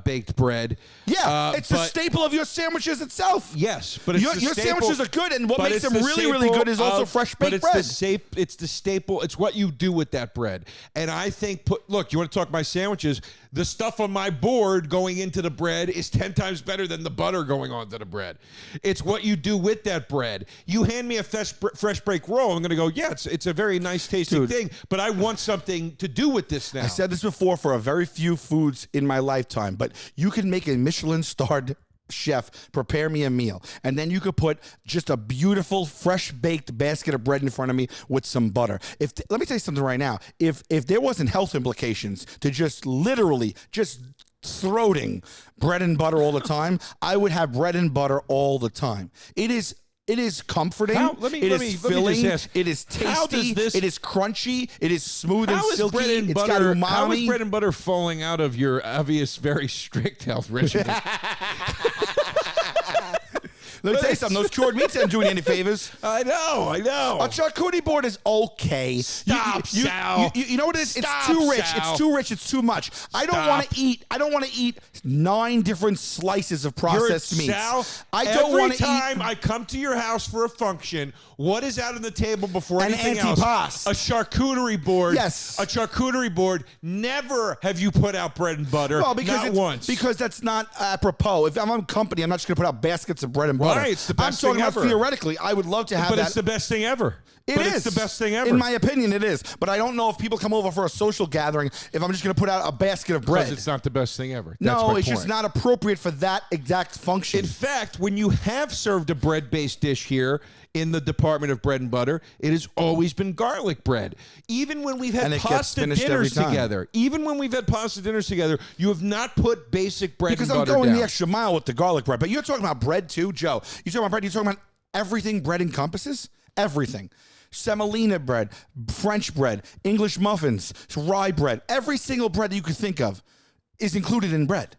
baked bread. Yeah, it's the staple of your sandwiches itself. Yes, but it's your sandwiches are good, and what makes them really, really good is also fresh baked bread. bread. It's the staple. It's what you do with that bread. And I think, look, you want to talk my sandwiches? The stuff on my board going into the bread is 10 times better than the butter going onto the bread. It's what you do with that bread. You hand me a fresh baked roll, I'm going to go, yeah, it's a very nice tasting thing, but I want something to do with this now. I said this before for a very few foods in my lifetime, but you can make a Michelin-starred chef prepare me a meal, and then you could put just a beautiful fresh baked basket of bread in front of me with some butter. Let me tell you something right now. If there wasn't health implications to just literally just throating bread and butter all the time, I would have bread and butter all the time. It is comforting. It is filling. It is tasty. It is crunchy. It is smooth and silky. It's got umami. How is bread and butter falling out of your obvious, very strict health regimen? Let me tell you something. Those cured meats aren't doing any favors. I know. A charcuterie board is okay. Sal. You know what it is? It's too rich. Sal. It's too rich. It's too much. I don't want to eat 9 different slices of processed meats. Sal, I don't want to eat. Every time I come to your house for a function, what is out on the table before anything else? Antipasto. A charcuterie board. Yes. A charcuterie board. Never have you put out bread and butter. Well, not once. Because that's not apropos. If I'm on company, I'm not just going to put out baskets of bread and butter. Right, it's the best I'm talking thing about ever. theoretically. I would love to have that. But it's the best thing ever. It's the best thing ever. In my opinion, it is. But I don't know if people come over for a social gathering if I'm just going to put out a basket of bread. Because it's not the best thing ever. No, it's just not appropriate for that exact function. In fact, when you have served a bread-based dish here, in the department of bread and butter, it has always been garlic bread. Even when we've had And it gets pasta finished dinners every time. together, you have not put basic bread Because and I'm butter going down. the extra mile with the garlic bread. But you're talking about bread too, Joe. You're talking about bread. You're talking about everything bread encompasses. Everything. Semolina bread, French bread, English muffins, rye bread. Every single bread that you could think of is included in bread.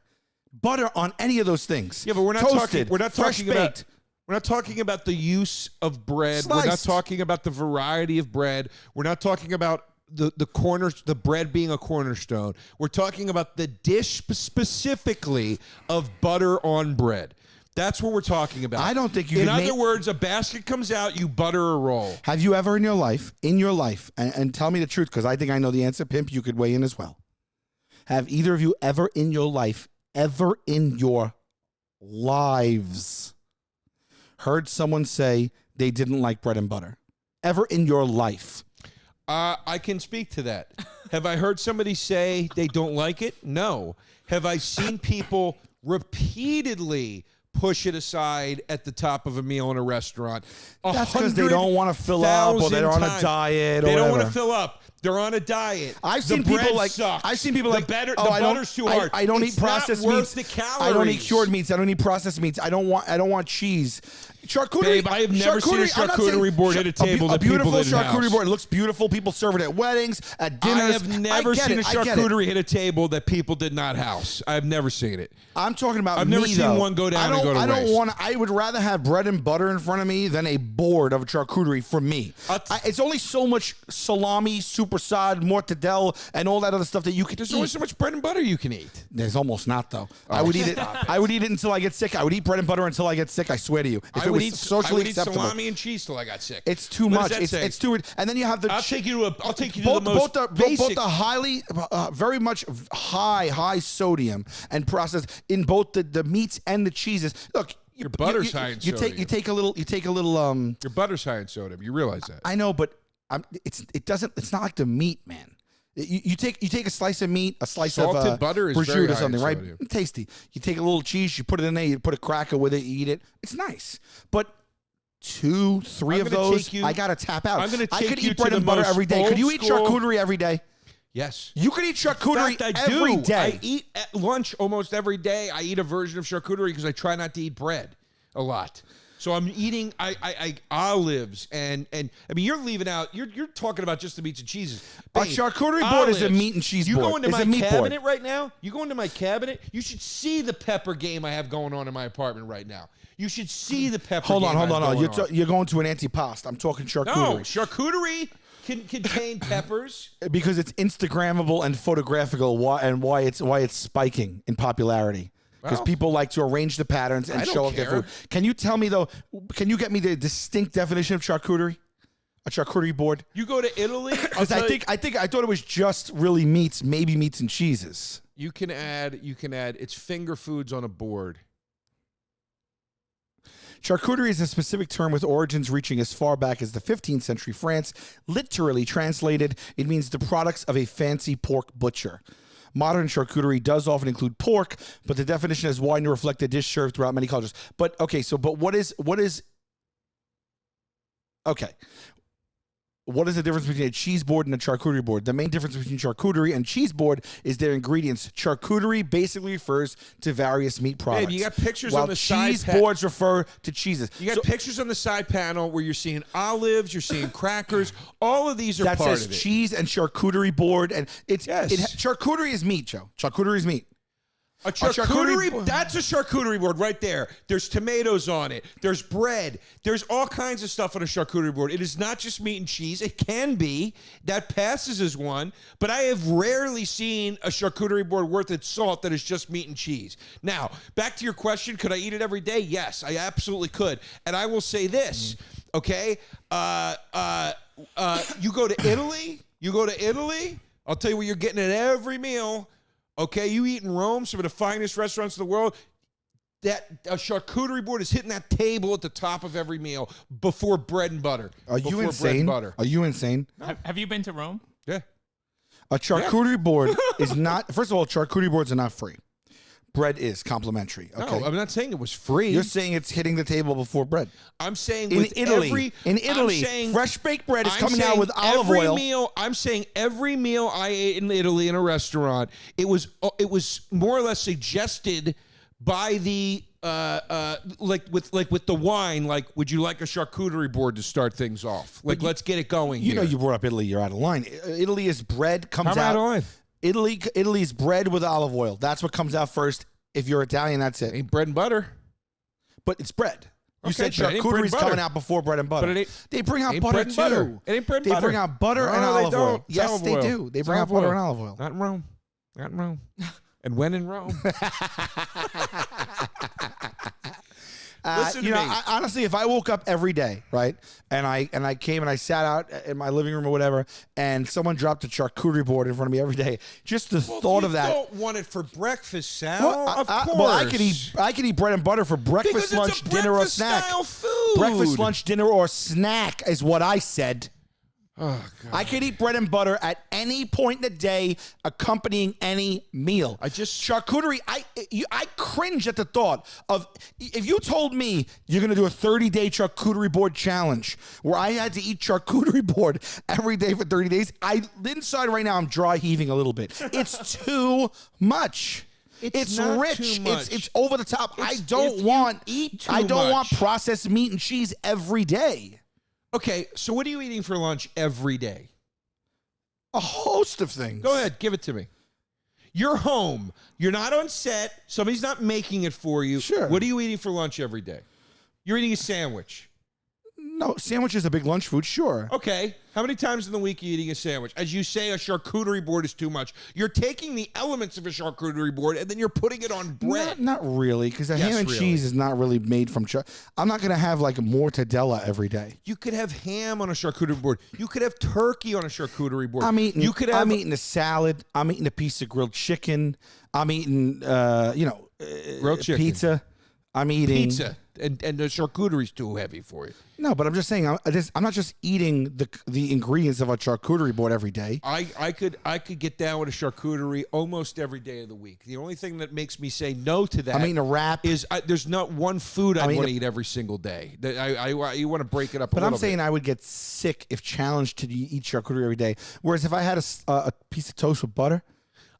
Butter on any of those things. Yeah, but we're not Toasted, talking. We're not fresh talking about. baked. We're not talking about the use of bread. We're not Sliced. talking about the variety of bread. We're not talking about the bread being a cornerstone. We're talking about the dish specifically of butter on bread. That's what we're talking about. I don't think you In could other words, a basket comes out, you butter a roll. Have you ever in your life, and tell me the truth because I think I know the answer, Pimp, you could weigh in as well. Have either of you ever in your life, lives, heard someone say they didn't like bread and butter? Ever in your life? I can speak to that. Have I heard somebody say they don't like it? No. Have I seen people repeatedly push it aside at the top of a meal in a restaurant? That's because they don't want to fill up or they're on a diet or They don't whatever. want to fill up. They're on a diet. I've The seen people bread like sucks. the butter's too I hard. don't It's eat processed not meats. worth the calories. I don't eat cured meats. I don't eat processed meats. I don't want cheese. Charcuterie. Babe, I have never seen a I'm not saying- charcuterie board at a table that beautiful people didn't charcuterie house. board. It looks beautiful. People serve it at weddings, at dinners. I have never get seen it. a I get it. charcuterie hit a table that people did not house. I've never seen it. I'm talking about I've never me, seen though. one go down I and go to I don't waste. want. I would rather have bread and butter in front of me than a board of charcuterie for me. It's only so much salami, supersad, mortadella, and all that other stuff that you can There's eat. only so much bread and butter you can eat. There's almost not though. I would eat it. I would eat it until I get sick. I would eat bread and butter until I get sick. I swear to you. If it was socially acceptable. Salami and cheese till I got sick. It's too What much. does that say? It's too. And then you have the. I'll take you to the both, most both basic. the highly, very much high sodium and processed in both the meats and the cheeses. Look, Your butter's high in you sodium. take a little. Your butter's high in sodium. You realize that? I know, but it's not like the meat, man. You take a slice of meat, a slice Salted of butter is very prosciutto or high in something, right? sodium. Tasty. You take a little cheese, you put it in there, you put a cracker with it, you eat it. It's nice, but 2, 3 I'm of gonna those, take you- I gotta tap out. I'm gonna I take could you eat to bread the and butter most every day. Could you eat old school- charcuterie every day? Yes. You could eat charcuterie In fact, I every do. day. I eat at lunch almost every day. I eat a version of charcuterie because I try not to eat bread a lot. So I'm eating I olives and I mean you're leaving out you're talking about just the meats and cheeses. A Babe, charcuterie board is a olives. meat and cheese you board. go into It's my a meat board. cabinet right now? You go into my cabinet? You should see the pepper game I have going on in my apartment right now. You should see the pepper Hold game on. I have going on. You're going to an antipasto. I'm talking No, charcuterie. charcuterie can contain peppers. Because it's Instagrammable and photographical, why it's spiking in popularity. Because Well, people like to arrange the patterns and I don't show off their care. food. Can you tell me though? Can you get me the distinct definition of charcuterie? A charcuterie board? You go to Italy. Because I thought it was just really meats, maybe meats and cheeses. You can add it's finger foods on a board. Charcuterie is a specific term with origins reaching as far back as the 15th century France. Literally translated, it means the products of a fancy pork butcher. Modern charcuterie does often include pork, but the definition has widened to reflect a dish served throughout many cultures. But what is okay? What is the difference between a cheese board and a charcuterie board? The main difference between charcuterie and cheese board is their ingredients. Charcuterie basically refers to various meat products. you got pictures while on the side cheese boards refer to cheeses. You got pictures on the side panel where you're seeing olives, you're seeing crackers. All of these are that part says of it. cheese and charcuterie board, and Yes. charcuterie is meat, Joe. Charcuterie is meat. A charcuterie charcuterie, that's a charcuterie board right there. There's tomatoes on it. There's bread. There's all kinds of stuff on a charcuterie board. It is not just meat and cheese. It can be. That passes as one. But I have rarely seen a charcuterie board worth its salt that is just meat and cheese. Now, back to your question, could I eat it every day? Yes, I absolutely could. And I will say this, okay? You go to Italy, I'll tell you what you're getting at every meal. Okay, you eat in Rome, some of the finest restaurants in the world. That a charcuterie board is hitting that table at the top of every meal before bread and butter. Are you Before insane? Bread and butter. Are you insane? Have you been to Rome? Yeah. A charcuterie board is not. First of all, charcuterie boards are not free. bread is complimentary. Okay, No, I'm not saying it was free. you're saying it's hitting the table before bread. I'm saying In with Italy, fresh baked bread is coming out with olive oil. I'm saying every meal I ate in Italy in a restaurant, it was more or less suggested by the like with the wine. Like, would you like a charcuterie board to start things off? Like, let's get it going. You know, here. you brought up Italy. You're out of line. Italy's bread comes How am I out. out of line? Italy's bread with olive oil. That's what comes out first. If you're Italian, that's it. Ain't bread and butter. But it's bread. You Okay, said but it ain't bread and charcuterie's butter. coming out before bread and butter. But it ain't- they bring out ain't butter bread and too. butter. It ain't bread and They butter. bring out butter and No, they olive oil. don't. It's Yes, olive they oil. do. They It's bring out olive butter oil. and olive oil. Not in Rome. Not in Rome. And when in Rome. Listen to You know, me. honestly, if I woke up every day, right, and I came and I sat out in my living room or whatever, and someone dropped a charcuterie board in front of me every day, just the thought of that. You don't want it for breakfast, Sal. Well, of course. well, I could eat bread and butter for breakfast, Because lunch, it's a dinner, or breakfast snack. style food. Breakfast, lunch, dinner, or snack is what I said. Oh, God. I could eat bread and butter at any point in the day, accompanying any meal. Charcuterie. I cringe at the thought of, if you told me you're going to do a 30-day charcuterie board challenge where I had to eat charcuterie board every day for 30 days. Inside right now, I'm dry heaving a little bit. It's too much. It's not rich. too much. It's over the top. I If don't you want eat too I don't want much. processed meat and cheese every day. Okay, so what are you eating for lunch every day? A host of things. Go ahead, give it to me. You're home. You're not on set. Somebody's not making it for you. Sure. What are you eating for lunch every day? You're eating a sandwich. No, sandwich is a big lunch food, sure. Okay. How many times in the week are you eating a sandwich? As you say, a charcuterie board is too much. You're taking the elements of a charcuterie board and then you're putting it on bread. Not really, because the Yes, ham and really. cheese is not really made from. I'm not going to have like mortadella every day. You could have ham on a charcuterie board. You could have turkey on a charcuterie board. I'm eating. You could have. I'm eating a salad. I'm eating a piece of grilled chicken. I'm eating. Grilled chicken. Pizza. I'm eating pizza, and the charcuterie's too heavy for you. No, but I'm just saying. I'm not just eating the ingredients of a charcuterie board every day. I could get down with a charcuterie almost every day of the week. The only thing that makes me say no to that I'm eating a wrap. is there's not one food I I'm want to eating eat every single day. You want to break it up But a I'm little saying bit. I would get sick if challenged to eat charcuterie every day. Whereas if I had a piece of toast with butter,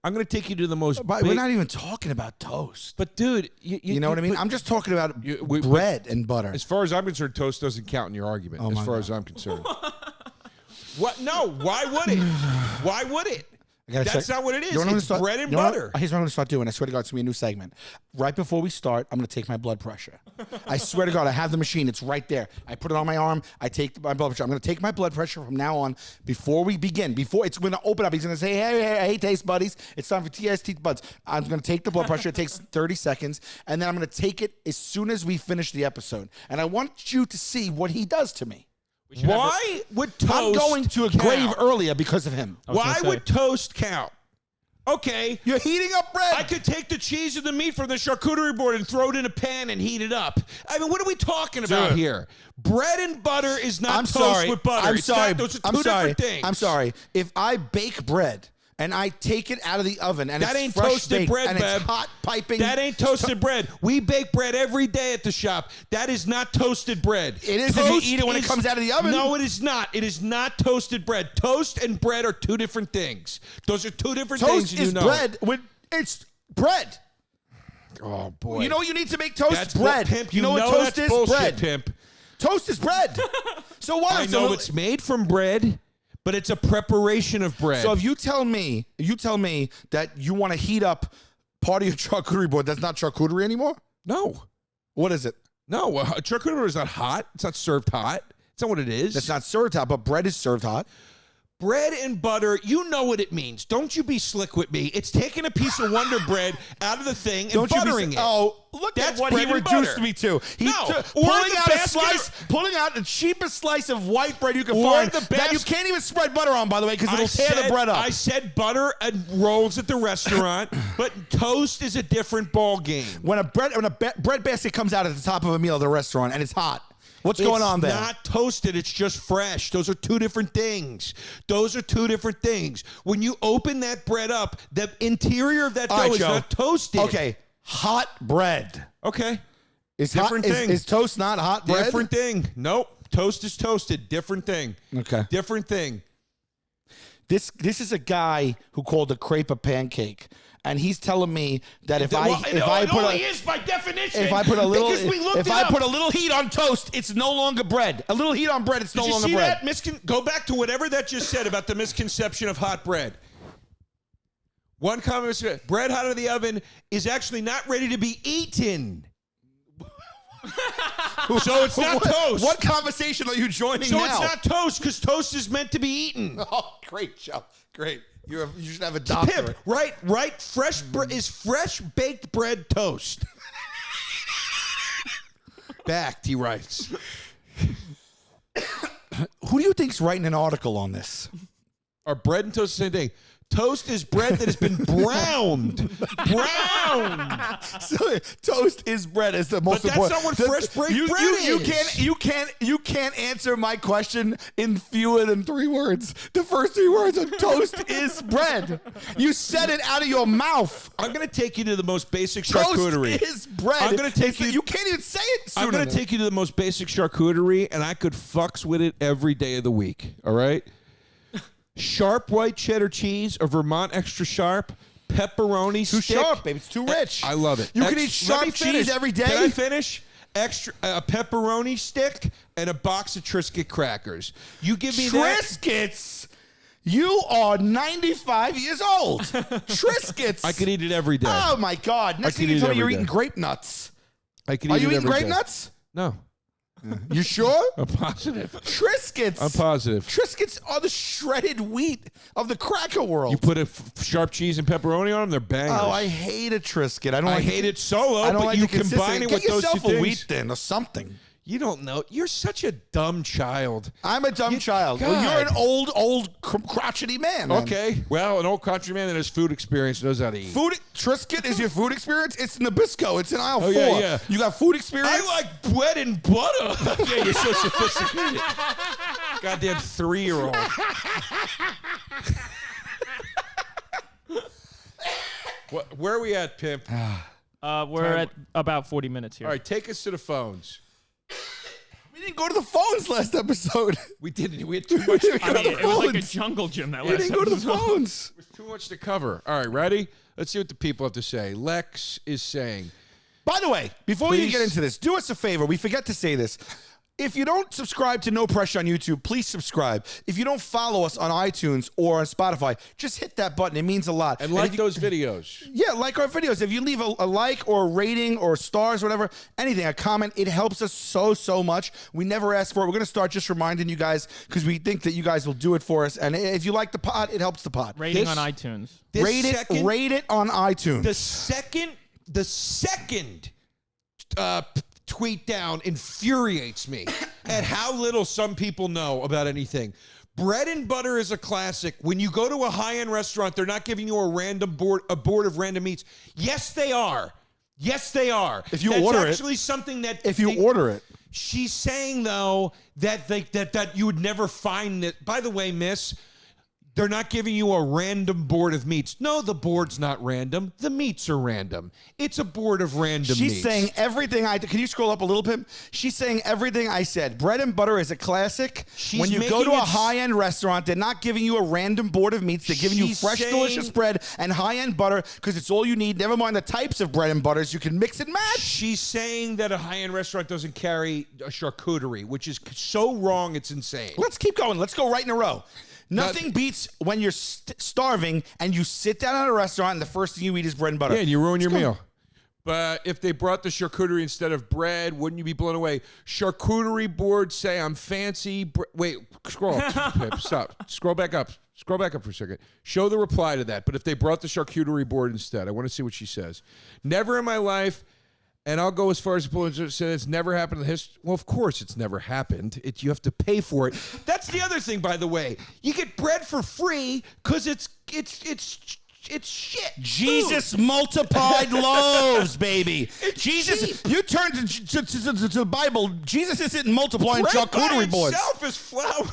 I'm going to take you to the most but big, we're not even talking about toast. but dude, You know what I mean? but I'm just talking about we- bread and butter. as far as I'm concerned, toast doesn't count in your argument. Oh as my far God. as I'm concerned. What? No. Why would it? Why would it? I gotta That's check. not what it is. You know what I'm It's gonna start- bread and you know what- butter. Here's what I'm going to start doing. I swear to God, it's going to be a new segment. Right before we start, I'm going to take my blood pressure. I swear to God, I have the machine. It's right there. I put it on my arm. I take my blood pressure. I'm going to take my blood pressure from now on before we begin. Before it's going to open up. He's going to say, hey, taste buddies. It's time for TST buds. I'm going to take the blood pressure. It takes 30 seconds. And then I'm going to take it as soon as we finish the episode. And I want you to see what he does to me. Why would toast I'm going to a count? grave earlier because of him. Why gonna would toast count? Okay. You're heating up bread. I could take the cheese and the meat from the charcuterie board and throw it in a pan and heat it up. I mean, what are we talking about Dude. here? Bread and butter is not I'm toast sorry. with butter. I'm It's sorry. Not, those are two I'm sorry. different things. I'm sorry. If I bake bread and I take it out of the oven and That it's ain't fresh toasted baked bread, and Beb. it's hot piping. That ain't toasted bread. We bake bread every day at the shop. That is not toasted bread. It is if you Toast eat it when it comes out of the oven. No, it is not. It is not toasted bread. Toast and bread are two different things. Those are two different things. Toast and you is know. bread. It's bread. Oh boy. You know what you need to make toast? That's bread. Pimp. You know what toast that's is? bullshit, Bread. Pimp. Toast is bread. So what? I know it's made from bread, but it's a preparation of bread. So if you tell me that you want to heat up part of your charcuterie board, that's not charcuterie anymore. no, What is it? no, a charcuterie board is not hot. It's not served hot. It's not what it is. That's not served hot, but bread is served hot. Bread and butter, you know what it means. Don't you be slick with me. It's taking a piece of Wonder Bread out of the thing and Don't you buttering be, it. Oh, look That's at what he bread and reduced butter. me to. He No, took- or pulling the out a basket slice, of- pulling out the cheapest slice of white bread you can Or find the that you bas- can't even spread butter on, by the way, because it'll tear the bread up. I said butter and rolls at the restaurant, but toast is a different ball game. when a bread basket comes out at the top of a meal at the restaurant and it's hot, what's going on there? It's not toasted. It's just fresh. Those are two different things. Those are two different things. When you open that bread up, the interior of that All dough right, is Joe. not toasted. Okay, hot bread. Okay. Is Different thing. Is toast not hot bread? Different thing. Nope. Toast is toasted. Different thing. Okay. Different thing. This is a guy who called a crepe a pancake, and he's telling me that if I put a little heat on toast, it's no longer bread. A little heat on bread, it's no longer bread. Go back to whatever that just said about the misconception of hot bread. One comment: bread hot out of the oven is actually not ready to be eaten. So it's not toast. What conversation are you joining now? So it's not toast because toast is meant to be eaten. Oh, great, Joe. Great. You should have a doctorate. Pip, right. Fresh is fresh baked bread toast. Back, he writes. Who do you think's writing an article on this? Are bread and toast the same thing? Toast is bread that has been browned. So, toast is bread. Is the most important. But that's not what fresh baked bread is. You can't answer my question in fewer than 3 words. The first 3 words are toast is bread. You said it out of your mouth. I'm going to take you to the most basic charcuterie. Toast is bread. I'm going to take you. You can't even say it. I'm going to take you to the most basic charcuterie, and I could fucks with it every day of the week. All right. Sharp white cheddar cheese or Vermont extra sharp pepperoni too stick. sharp, baby. It's too rich. I love it. You can eat sharp cheese every day. Can I finish? Extra a pepperoni stick and a box of Triscuit crackers. You give me Triscuits? You are 95 years old. Triscuits. I could eat it every day. Oh my God! Next thing you tell me you're eating grape nuts. I can Are eat you it eating every grape day. nuts? No. You sure? I'm positive. Triscuits. I'm positive. Triscuits are the shredded wheat of the cracker world. You put a sharp cheese and pepperoni on them, they're bangers. Oh, I hate a Triscuit. I hate it solo, I don't but like you the combine it with Get those two yourself a things. wheat thin or something. You don't know. You're such a dumb child. I'm a dumb child. Well, you're an old crotchety man. Okay. Well, an old country man that has food experience knows how to eat. Triscuit is your food experience? It's Nabisco. It's in aisle 4. Yeah. You got food experience? I like bread and butter. Yeah, you're so sophisticated. Goddamn 3-year-old. Where are we at, Pimp? We're at about 40 minutes here. All right, take us to the phones. We didn't go to the phones last episode. We didn't. We had too much to I cover. mean, it was like a jungle gym that We last didn't go to the episode. phones. There's too much to cover. All right, ready? Let's see what the people have to say. Lex is saying. By the way, before we Please. get into this, do us a favor. We forget to say this. If you don't subscribe to No Pressure on YouTube, please subscribe. If you don't follow us on iTunes or on Spotify, just hit that button. It means a lot. And like if you- those videos. Yeah, like our videos. If you leave a like or a rating or stars, whatever, anything, a comment, it helps us so much. We never ask for it. We're going to start just reminding you guys because we think that you guys will do it for us. And if you like the pod, it helps the pod. Rating on iTunes. Rate it on iTunes. The second tweet down infuriates me at how little some people know about anything. Bread and butter is a classic. When you go to a high-end restaurant, they're not giving you a board of random meats. Yes, they are. Yes, they are. If you order it. That's actually something that If you order it. She's saying though that you would never find it. By the way, miss, they're not giving you a random board of meats. No, the board's not random. The meats are random. It's a board of random meats. She's saying everything can you scroll up a little, Pimp? She's saying everything I said. Bread and butter is a classic. When you go to a high-end restaurant, they're not giving you a random board of meats. They're giving you fresh, delicious bread and high-end butter because it's all you need. Never mind the types of bread and butters. You can mix and match. She's saying that a high-end restaurant doesn't carry a charcuterie, which is so wrong, it's insane. Let's keep going. Let's go right in a row. Nothing beats when you're starving and you sit down at a restaurant and the first thing you eat is bread and butter. Yeah, and you ruin your meal. But if they brought the charcuterie instead of bread, wouldn't you be blown away? Charcuterie board say I'm fancy. Wait, scroll up. Pip, stop. Scroll back up. Scroll back up for a second. Show the reply to that. But if they brought the charcuterie board instead, I want to see what she says. Never in my life, and I'll go as far as to say it's never happened in history. Well, of course it's never happened. You have to pay for it. That's the other thing, by the way. You get bread for free because it's shit. Jesus multiplied loaves, baby. Jesus, you turn to the Bible. Jesus isn't multiplying bread charcuterie by boards. itself is flour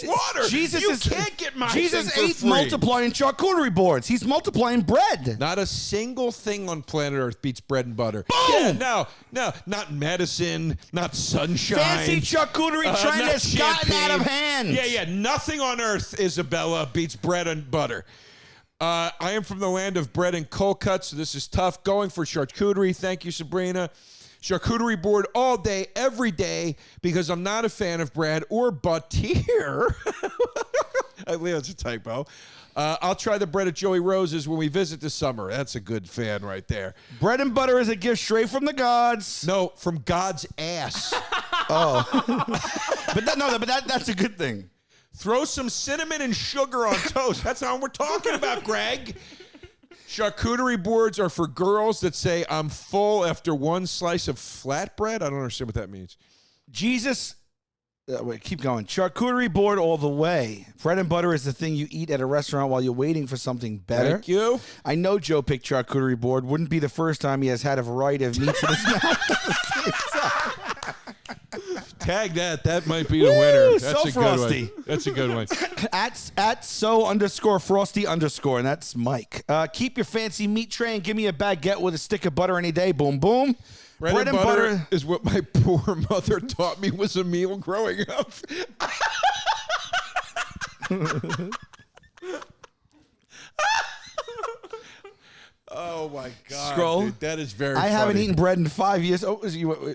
water. You can't get my Jesus thing for ate free. multiplying charcuterie boards. He's multiplying bread. Not a single thing on planet Earth beats bread and butter. Boom! Yeah, no, not medicine, not sunshine. Fancy charcuterie trend not has gotten out of hand. Yeah, nothing on earth, Isabella, beats bread and butter. I am from the land of bread and cold cuts, so this is tough. Going for charcuterie. Thank you, Sabrina. Charcuterie board all day, every day, because I'm not a fan of bread or butter. I believe that's a typo. I'll try the bread at Joey Rose's when we visit this summer. That's a good fan right there. Bread and butter is a gift straight from the gods. No, from God's ass. But that's a good thing. Throw some cinnamon and sugar on toast. That's not what we're talking about, Greg. Charcuterie boards are for girls that say, I'm full after one slice of flatbread. I don't understand what that means. Jesus, wait, keep going. Charcuterie board all the way. Bread and butter is the thing you eat at a restaurant while you're waiting for something better. Thank you. I know Joe picked charcuterie board. Wouldn't be the first time he has had a variety of meats in his mouth. Tag that. That might be the winner. That's so a frosty. good one. That's a good one. at so_frosty_, and that's Mike. Keep your fancy meat tray and give me a baguette with a stick of butter any day. Boom, boom. Bread and butter is what my poor mother taught me was a meal growing up. Oh my God! Scroll. Dude, that is very. I haven't funny. eaten bread in 5 years. Oh,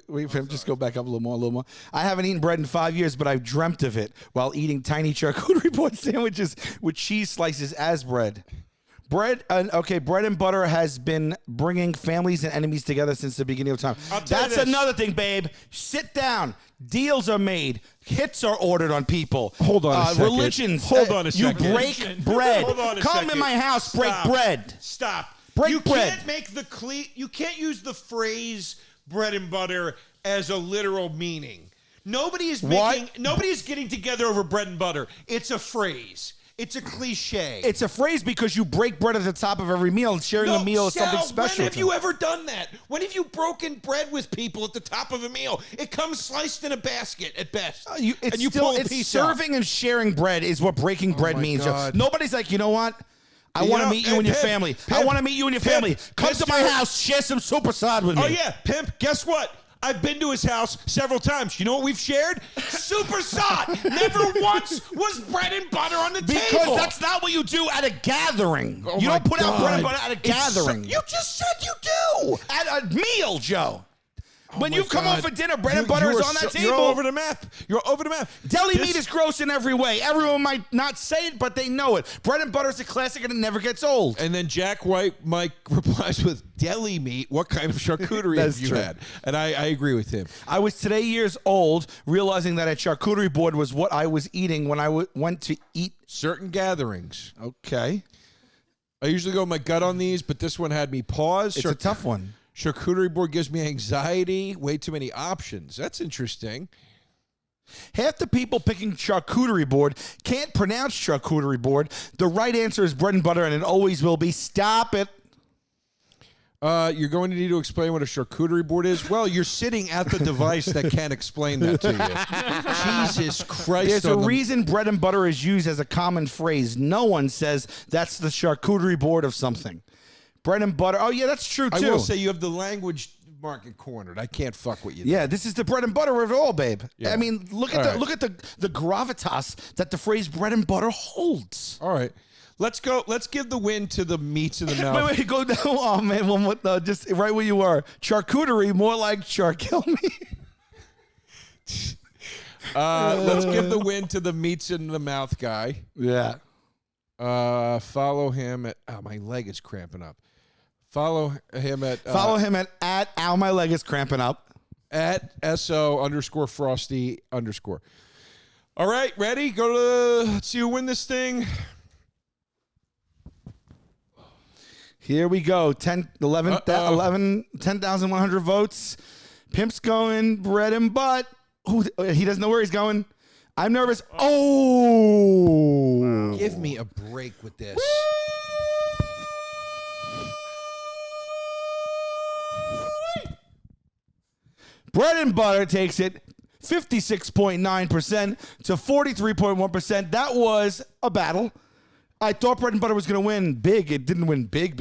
wait, just go back up a little more. I haven't eaten bread in 5 years, but I've dreamt of it while eating tiny charcuterie board sandwiches with cheese slices as bread. Bread and butter has been bringing families and enemies together since the beginning of time. That's another thing, babe. Sit down. Deals are made. Hits are ordered on people. Hold on a second. Religions. Hold on a second. You break bread. Hold on a Come second. in my house, break bread. Stop. Break you bread. Can't make you can't use the phrase bread and butter as a literal meaning. Nobody is getting together over bread and butter. It's a phrase. It's a cliche. It's a phrase because you break bread at the top of every meal, and sharing a meal is something special. When have you ever done that? When have you broken bread with people at the top of a meal? It comes sliced in a basket at best. It's serving and sharing bread is what breaking bread means. God. Nobody's like, you know what? I want to meet you and your family. I want to meet you and your family. Come to my house, share some super salad with me. Oh, yeah, Pimp, guess what? I've been to his house several times. You know what we've shared? Super sod. Never once was bread and butter on the table. Because that's not what you do at a gathering. You don't put out bread and butter at a gathering. You just said you do. At a meal, Joe. When you come home for dinner, bread and butter is on that table. You're over the map. Deli meat is gross in every way. Everyone might not say it, but they know it. Bread and butter is a classic, and it never gets old. And then Jack White Mike replies with deli meat. What kind of charcuterie have you had? And I agree with him. I was today years old, realizing that a charcuterie board was what I was eating when I went to eat. Certain gatherings. Okay. I usually go with my gut on these, but this one had me pause. It's a tough one. Charcuterie board gives me anxiety. Way too many options. That's interesting. Half the people picking charcuterie board can't pronounce charcuterie board. The right answer is bread and butter, and it always will be. Stop it. You're going to need to explain what a charcuterie board is. Well, you're sitting at the device that can't explain that to you. Jesus Christ. There's a reason bread and butter is used as a common phrase. No one says that's the charcuterie board of something. Bread and butter. Oh, yeah, that's true, too. I will say you have the language market cornered. I can't fuck with you. Yeah, this is the bread and butter of it all, babe. Yeah. I mean, look at the gravitas that the phrase bread and butter holds. All right. Let's go. Let's give the win to the meats in the mouth. Wait, go down. Oh, man, one more, just right where you are. Charcuterie, more like kill me. Let's give the win to the meats in the mouth guy. Yeah. Follow him at... Oh, my leg is cramping up. Follow him at ow, my leg is cramping up. At SO_Frosty_. All right, ready? Let's see who win this thing. Here we go. 10,100 votes. Pimp's going bread and butt. He doesn't know where he's going. I'm nervous. Oh. Give me a break with this. Bread and butter takes it 56.9% to 43.1%. That was a battle. I thought bread and butter was going to win big. It didn't win big.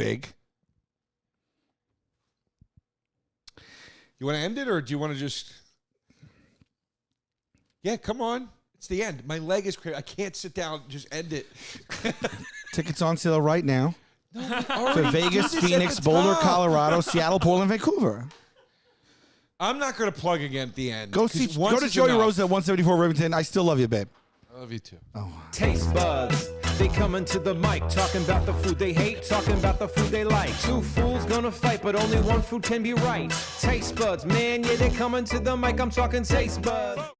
You want to end it, or do you want to just... Yeah, come on. It's the end. My leg is crazy. I can't sit down. Just end it. Tickets on sale right now for Already Vegas, did this at Phoenix, the Boulder, top. Colorado, Seattle, Portland, Vancouver. I'm not going to plug again at the end. Go 'cause to once is Joey enough. Rosa at 174 Rivington. I still love you, babe. I love you too. Taste buds, they coming to the mic, talking about the food they hate, talking about the food they like. Two fools gonna fight, but only one food can be right. Taste buds, man, yeah, they coming to the mic. I'm talking taste buds.